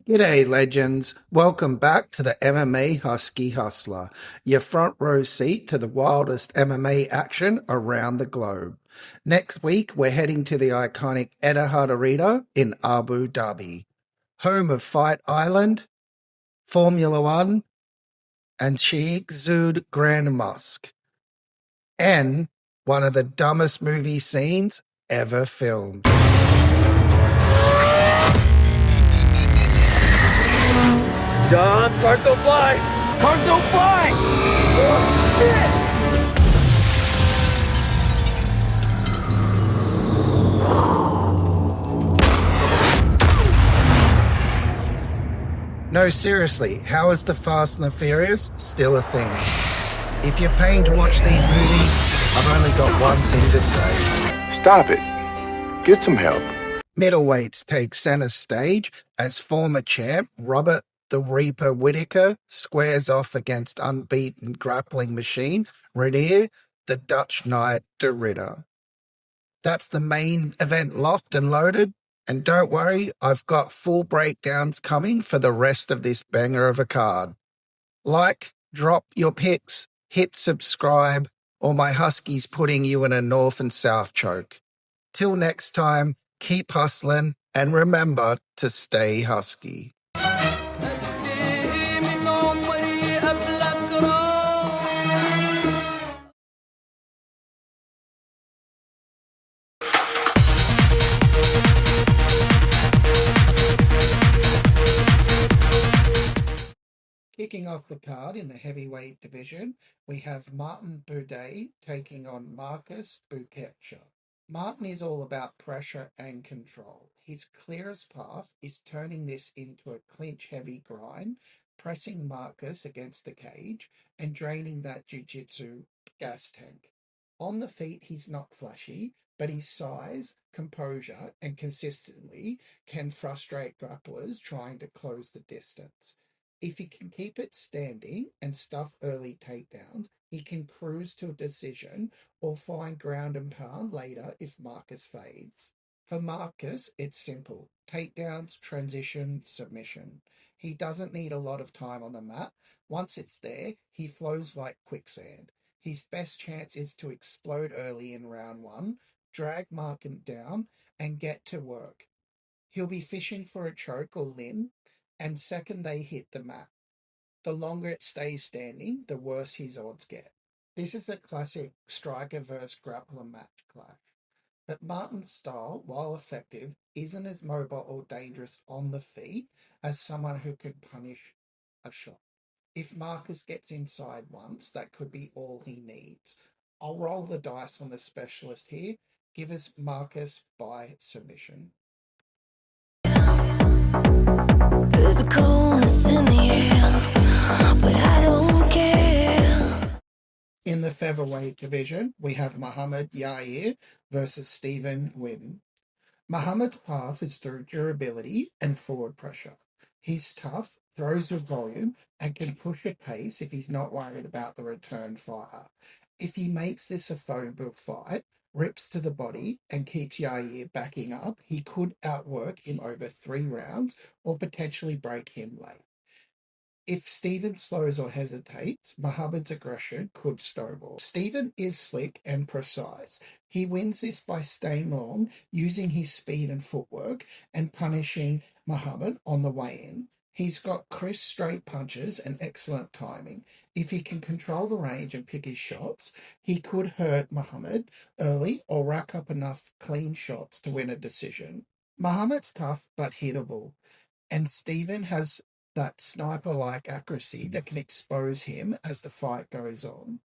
G'day, legends. Welcome back to the MMA Husky Hustler, your front row seat to the wildest MMA action around the globe. Next week, we're heading to the iconic Etihad Arena in Abu Dhabi, home of Fight Island, Formula One, and Sheikh Zud Grand Mosque, and one of the dumbest movie scenes ever filmed. Dom, cars don't fly! Cars don't fly! Oh, shit! No, seriously, how is the Fast and the Furious still a thing? If you're paying to watch these movies, I've only got one thing to say. Stop it. Get some help. Middleweights take center stage as former champ Robert the Reaper Whittaker squares off against unbeaten grappling machine Reinier, the Dutch Knight de Ridde. That's the main event locked and loaded. And don't worry, I've got full breakdowns coming for the rest of this banger of a card. Like, drop your picks, hit subscribe, or my Husky's putting you in a north and south choke. Till next time, keep hustling and remember to stay husky. Kicking off the card in the heavyweight division, we have Martin Buday taking on Marcus Buchecha. Martin is all about pressure and control. His clearest path is turning this into a clinch-heavy grind, pressing Marcus against the cage and draining that jiu-jitsu gas tank. On the feet, he's not flashy, but his size, composure, and consistency can frustrate grapplers trying to close the distance. If he can keep it standing and stuff early takedowns, he can cruise to a decision or find ground and pound later if Marcus fades. For Marcus, it's simple. Takedowns, transition, submission. He doesn't need a lot of time on the mat. Once it's there, he flows like quicksand. His best chance is to explode early in round one, drag Marcus down, and get to work. He'll be fishing for a choke or limb, and second they hit the mat. The longer it stays standing, the worse his odds get. This is a classic striker versus grappler match clash. But Martin's style, while effective, isn't as mobile or dangerous on the feet as someone who could punish a shot. If Marcus gets inside once, that could be all he needs. I'll roll the dice on the specialist here. Give us Marcus by submission. There's a coldness in the air, but I don't care. In the featherweight division, we have Mohammad Yahya versus Stephen Nguyen. Mohammad's path is through durability and forward pressure. He's tough, throws with volume, and can push at pace if he's not worried about the return fire. If he makes this a phone-book fight, rips to the body, and keeps Yahya backing up, he could outwork him over 3 rounds or potentially break him late. If Stephen slows or hesitates, Mohammad's aggression could snowball. Stephen is slick and precise. He wins this by staying long, using his speed and footwork, and punishing Mohammad on the way in. He's got crisp straight punches and excellent timing. If he can control the range and pick his shots, he could hurt Mohammad early or rack up enough clean shots to win a decision. Mohammad's tough but hittable, and Stephen has that sniper-like accuracy that can expose him as the fight goes on.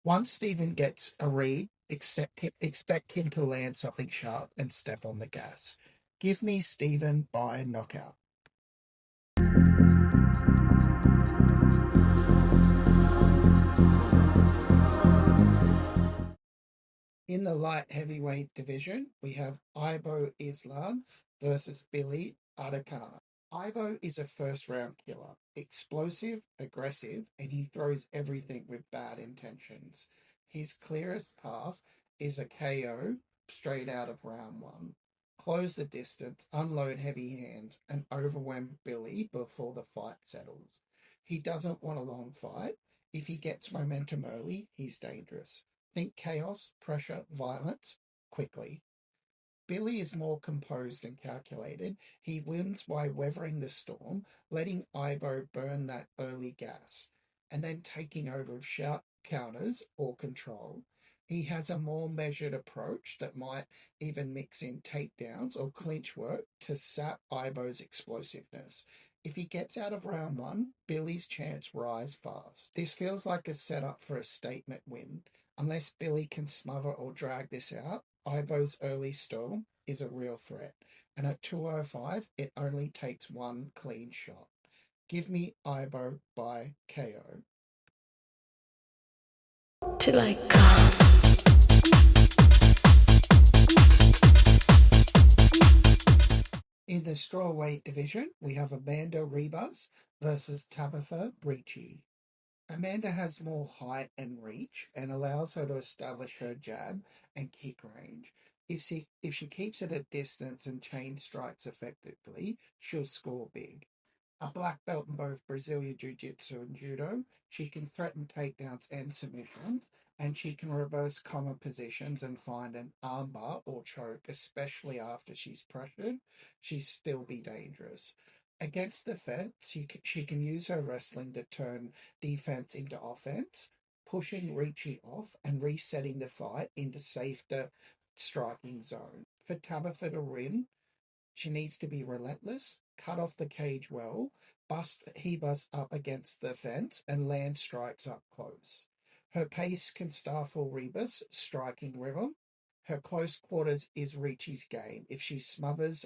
Once Stephen gets a read, expect him to land something sharp and step on the gas. Give me Stephen by knockout. In the light heavyweight division, we have Aslan versus Billy Elekana. Ivo is a first-round killer, explosive, aggressive, and he throws everything with bad intentions. His clearest path is a KO straight out of round one. close the distance, unload heavy hands, and overwhelm Billy before the fight settles. He doesn't want a long fight. If he gets momentum early, he's dangerous. Think chaos, pressure, violence, quickly. Billy is more composed and calculated. He wins by weathering the storm, letting Ibo burn that early gas, and then taking over with sharp counters or control. He has a more measured approach that might even mix in takedowns or clinch work to sap Ibo's explosiveness. If he gets out of round one, Billy's chance rise fast. This feels like a setup for a statement win. Unless Billy can smother or drag this out, Ibo's early stall is a real threat. And at 205, it only takes one clean shot. Give me Ibo by KO. Till I come. In the strawweight division, we have Amanda Ribas versus Tabatha Ricci. Amanda has more height and reach and allows her to establish her jab and kick range. If she keeps it at distance and chain strikes effectively, she'll score big. A black belt in both Brazilian Jiu-Jitsu and Judo, she can threaten takedowns and submissions, and she can reverse common positions and find an armbar or choke, especially after she's pressured. She'll still be dangerous. Against the fence, she can use her wrestling to turn defense into offense, pushing Ricci off and resetting the fight into safer striking zone. For Tabatha to win, she needs to be relentless, cut off the cage well, bust Ribas up against the fence, and land strikes up close. Her pace can stifle Ribas' striking rhythm. Her close quarters is Ricci's game. If she smothers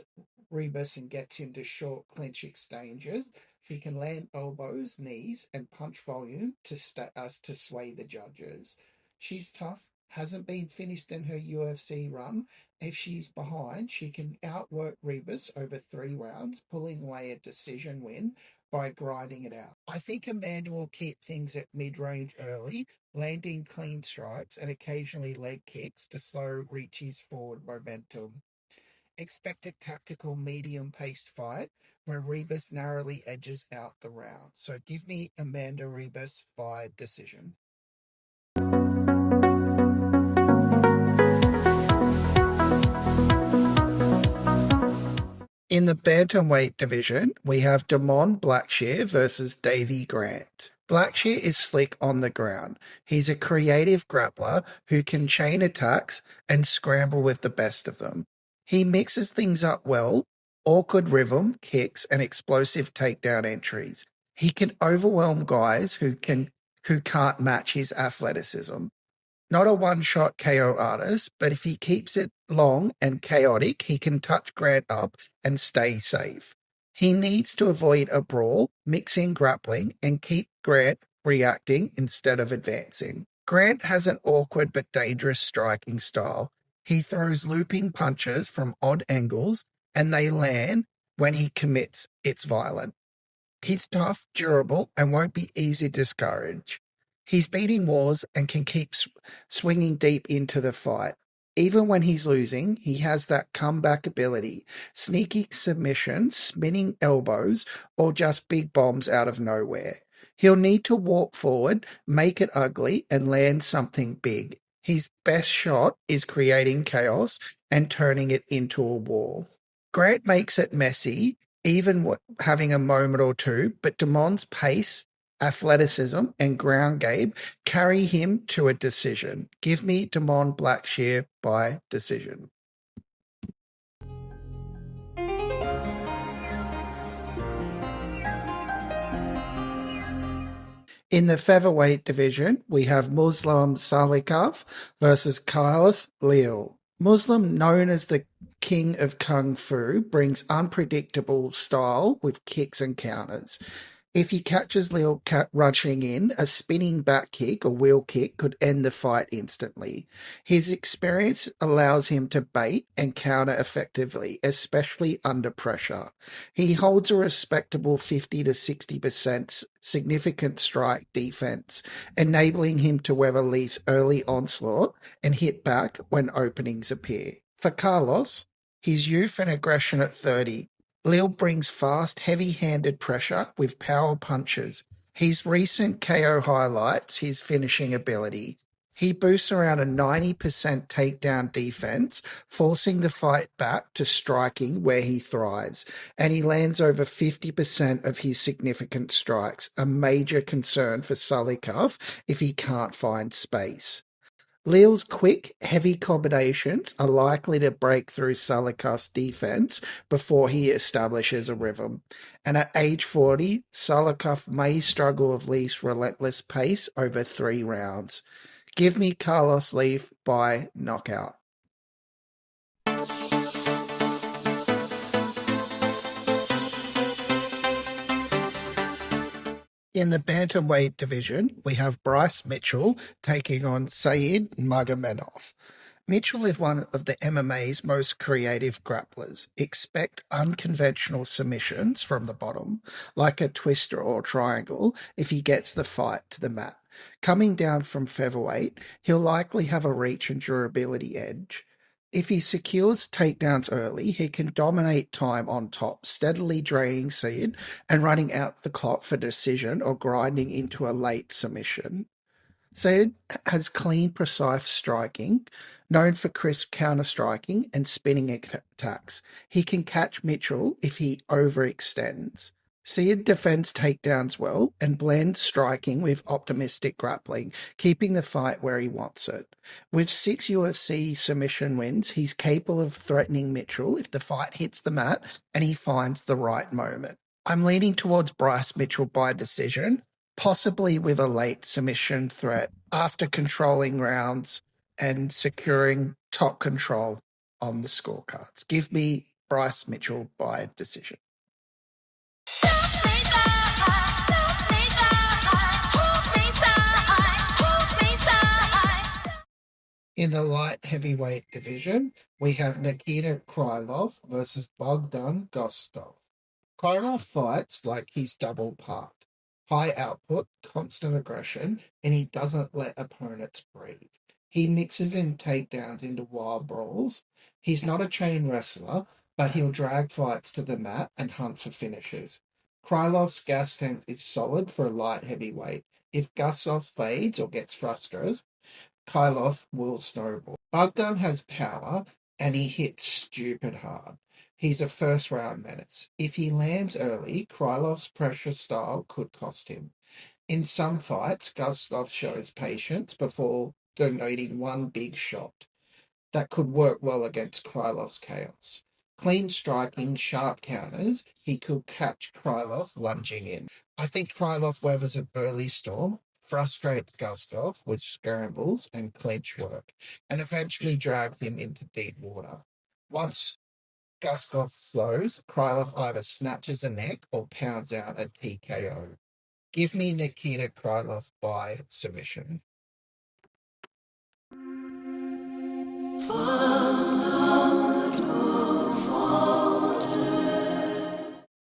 Ribas and gets into short clinch exchanges, she can land elbows, knees, and punch volume to sway the judges. She's tough, hasn't been finished in her UFC run. If she's behind, she can outwork Ribas over 3 rounds, pulling away a decision win by grinding it out. I think Amanda will keep things at mid-range early, landing clean strikes and occasionally leg kicks to slow Ricci's forward momentum. Expect a tactical medium-paced fight where Ribas narrowly edges out the round. So give me Amanda Ribas by decision. In the bantamweight division, we have Damon Blackshear versus Davey Grant. Blackshear is slick on the ground. He's a creative grappler who can chain attacks and scramble with the best of them. He mixes things up well, awkward rhythm, kicks, and explosive takedown entries. He can overwhelm guys who can't match his athleticism. Not a one-shot KO artist, but if he keeps it long and chaotic, he can touch Grant up and stay safe. He needs to avoid a brawl, mix in grappling, and keep Grant reacting instead of advancing. Grant has an awkward but dangerous striking style. He throws looping punches from odd angles, and they land when he commits. It's violent. He's tough, durable, and won't be easy to discourage. He's beating wars and can keep swinging deep into the fight. Even when he's losing, he has that comeback ability, sneaky submissions, spinning elbows, or just big bombs out of nowhere. He'll need to walk forward, make it ugly, and land something big. His best shot is creating chaos and turning it into a war. Grant makes it messy, even having a moment or two, but Damon's pace, athleticism, and ground game carry him to a decision. Give me Damon Blackshear by decision. In the featherweight division, we have Muslim Salikhov versus Carlos Leal. Muslim, known as the king of kung fu, brings unpredictable style with kicks and counters. If he catches Leal rushing in, a spinning back kick or wheel kick could end the fight instantly. His experience allows him to bait and counter effectively, especially under pressure. He holds a respectable 50 to 60% significant strike defense, enabling him to weather Leal's early onslaught and hit back when openings appear. For Carlos, His youth and aggression at 30. Leal brings fast, heavy-handed pressure with power punches. His recent KO highlights his finishing ability. He boosts around a 90% takedown defense, forcing the fight back to striking where he thrives, and he lands over 50% of his significant strikes, a major concern for Salikhov if he can't find space. Leal's quick, heavy combinations are likely to break through Salikhov's defense before he establishes a rhythm. And at age 40, Salikhov may struggle with Leal's relentless pace over 3 rounds. Give me Carlos Leaf by knockout. In the bantamweight division, we have Bryce Mitchell taking on Said Magomedov. Mitchell is one of the MMA's most creative grapplers. Expect unconventional submissions from the bottom, like a twister or triangle, if he gets the fight to the mat. Coming down from featherweight, he'll likely have a reach and durability edge. If he secures takedowns early, he can dominate time on top, steadily draining Said and running out the clock for decision or grinding into a late submission. Said has clean, precise striking, known for crisp counter-striking and spinning attacks. He can catch Mitchell if he overextends. Said defends takedowns well and blends striking with optimistic grappling, keeping the fight where he wants it. With 6 UFC submission wins, he's capable of threatening Mitchell if the fight hits the mat and he finds the right moment. I'm leaning towards Bryce Mitchell by decision, possibly with a late submission threat after controlling rounds and securing top control on the scorecards. Give me Bryce Mitchell by decision. In the light heavyweight division, we have Nikita Krylov versus Bogdan Guskov. Krylov fights like he's double parked. High output, constant aggression, and he doesn't let opponents breathe. He mixes in takedowns into wild brawls. He's not a chain wrestler, but he'll drag fights to the mat and hunt for finishes. Krylov's gas tank is solid for a light heavyweight. If Guskov fades or gets frustrated, Krylov will snowball. Bogdan has power, and he hits stupid hard. He's a first-round menace. If he lands early, Krylov's pressure style could cost him. In some fights, Guskov shows patience before donating one big shot. That could work well against Krylov's chaos. Clean striking, sharp counters, he could catch Krylov lunging in. I think Krylov weathers an early storm, frustrates Guskov with scrambles and clinch work, and eventually drags him into deep water. Once Guskov slows, Krylov either snatches a neck or pounds out a TKO. Give me Nikita Krylov by submission.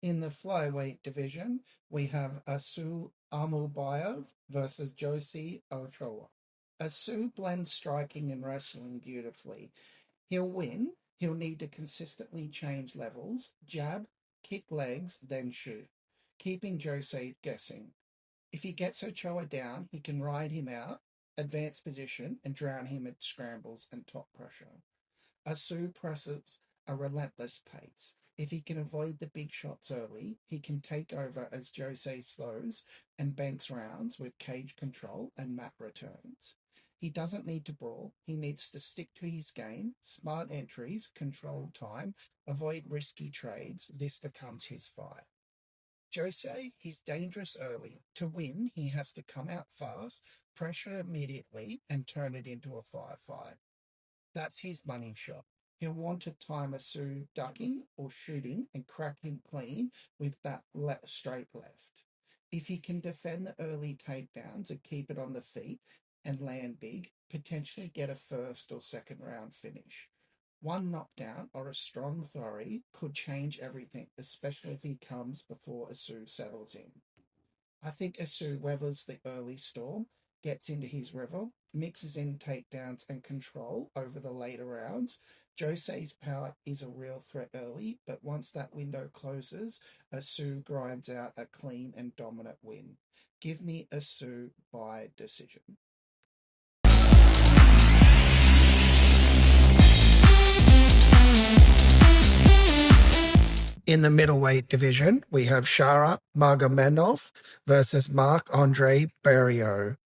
In the flyweight division, we have Aslan Almabayev versus Josie Ochoa. Aslan blends striking and wrestling beautifully. He'll win. He'll need to consistently change levels, jab, kick legs, then shoot, keeping Jose guessing. If he gets Ochoa down, he can ride him out, advance position, and drown him at scrambles and top pressure. Aslan presses a relentless pace. If he can avoid the big shots early, he can take over as Jose slows and banks rounds with cage control and mat returns. He doesn't need to brawl. He needs to stick to his game, smart entries, control time, avoid risky trades. This becomes his fight. Jose, he's dangerous early. To win, he has to come out fast, pressure immediately, and turn it into a firefight. That's his money shot. He'll want to time Aslan ducking or shooting and crack him clean with that straight left. If he can defend the early takedowns and keep it on the feet and land big, potentially get a first or second round finish. One knockdown or a strong flurry could change everything, especially if he comes before Aslan settles in. I think Aslan weathers the early storm, gets into his rhythm, mixes in takedowns and control over the later rounds, Jose's power is a real threat early, but once that window closes, Asu grinds out a clean and dominant win. Give me Asu by decision. In the middleweight division, we have Shara Magomedov versus Marc-Andre Barriault.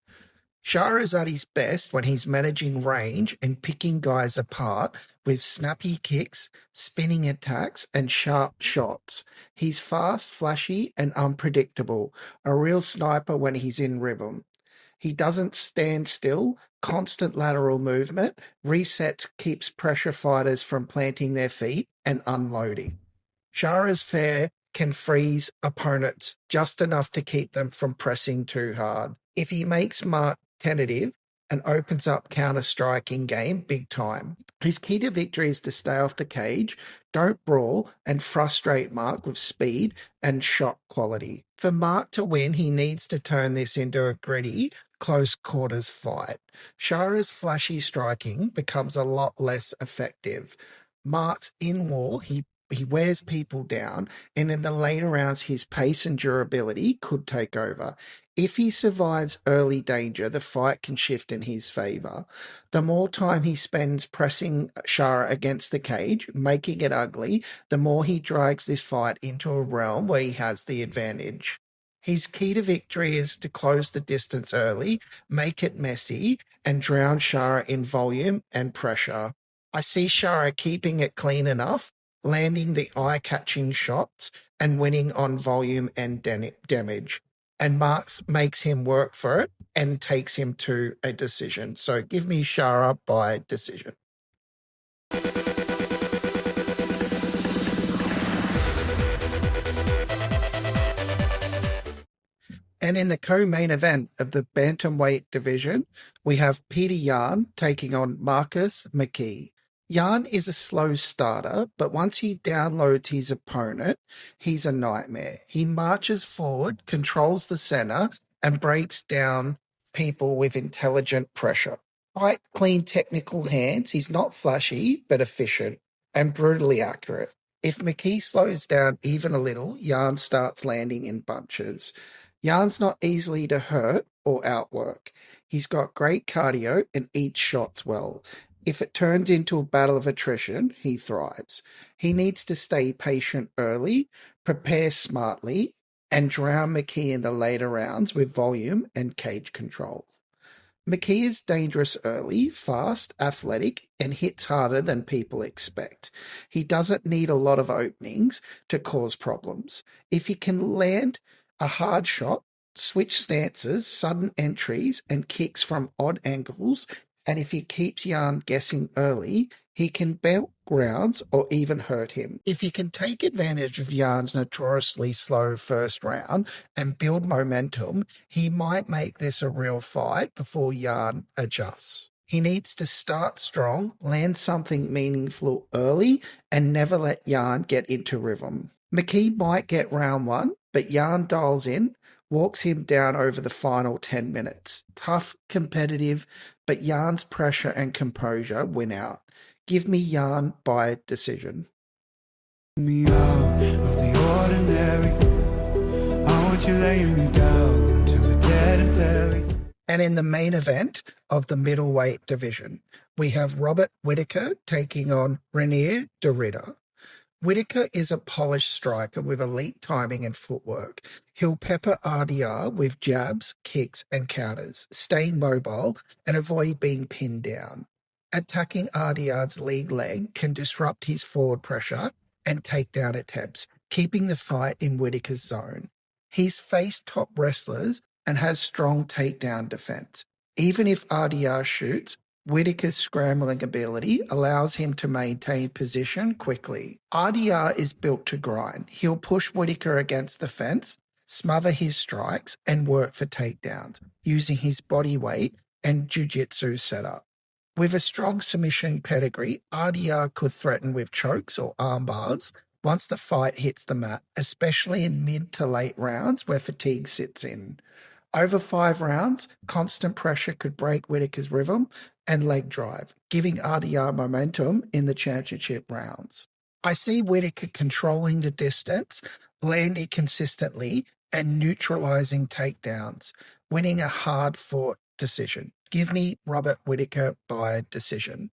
Shara is at his best when he's managing range and picking guys apart with snappy kicks, spinning attacks, and sharp shots. He's fast, flashy, and unpredictable, a real sniper when he's in rhythm. He doesn't stand still, constant lateral movement, resets keeps pressure fighters from planting their feet and unloading. Shara's fair can freeze opponents just enough to keep them from pressing too hard. If he makes Mark tentative and opens up counter-striking game big time. His key to victory is to stay off the cage, don't brawl, and frustrate Mark with speed and shot quality. For Mark to win, he needs to turn this into a gritty, close quarters fight. Shara's flashy striking becomes a lot less effective. Mark's in war, he wears people down, and in the later rounds, his pace and durability could take over. If he survives early danger, the fight can shift in his favour. The more time he spends pressing Shara against the cage, making it ugly, the more he drags this fight into a realm where he has the advantage. His key to victory is to close the distance early, make it messy, and drown Shara in volume and pressure. I see Shara keeping it clean enough, landing the eye-catching shots, and winning on volume and damage. And Marks makes him work for it and takes him to a decision. So give me Shara by decision. And in the co-main event of the bantamweight division, we have Petr Yan taking on Marcus McGhee. Yan is a slow starter, but once he downloads his opponent, he's a nightmare. He marches forward, controls the center, and breaks down people with intelligent pressure. Quite clean technical hands, he's not flashy, but efficient and brutally accurate. If McGhee slows down even a little, Yan starts landing in bunches. Yan's not easily to hurt or outwork. He's got great cardio and eats shots well. If it turns into a battle of attrition, he thrives. He needs to stay patient early, prepare smartly, and drown McGhee in the later rounds with volume and cage control. McGhee is dangerous early, fast, athletic, and hits harder than people expect. He doesn't need a lot of openings to cause problems. If he can land a hard shot, switch stances, sudden entries, and kicks from odd angles, and if he keeps Yan guessing early, he can belt rounds or even hurt him. If he can take advantage of Yan's notoriously slow first round and build momentum, he might make this a real fight before Yan adjusts. He needs to start strong, land something meaningful early, and never let Yan get into rhythm. McGhee might get round one, but Yan dials in, walks him down over the final 10 minutes. Tough, competitive, but Yan's pressure and composure win out. Give me Yan by decision. Me out of the ordinary. I want you laying me down to the dead and buried. And in the main event of the middleweight division, we have Robert Whittaker taking on Reinier de Ridde. Whittaker is a polished striker with elite timing and footwork. He'll pepper RDR with jabs, kicks, and counters, staying mobile and avoid being pinned down. Attacking RDR's lead leg can disrupt his forward pressure and takedown attempts, keeping the fight in Whittaker's zone. He's faced top wrestlers and has strong takedown defense. Even if RDR shoots, Whittaker's scrambling ability allows him to maintain position quickly. RDR is built to grind. He'll push Whittaker against the fence, smother his strikes, and work for takedowns, using his body weight and jiu-jitsu setup. With a strong submission pedigree, RDR could threaten with chokes or arm bars once the fight hits the mat, especially in mid to late rounds where fatigue sits in. Over 5 rounds, constant pressure could break Whittaker's rhythm, and leg drive, giving RDR momentum in the championship rounds. I see Whittaker controlling the distance, landing consistently, and neutralizing takedowns, winning a hard-fought decision. Give me Robert Whittaker by decision.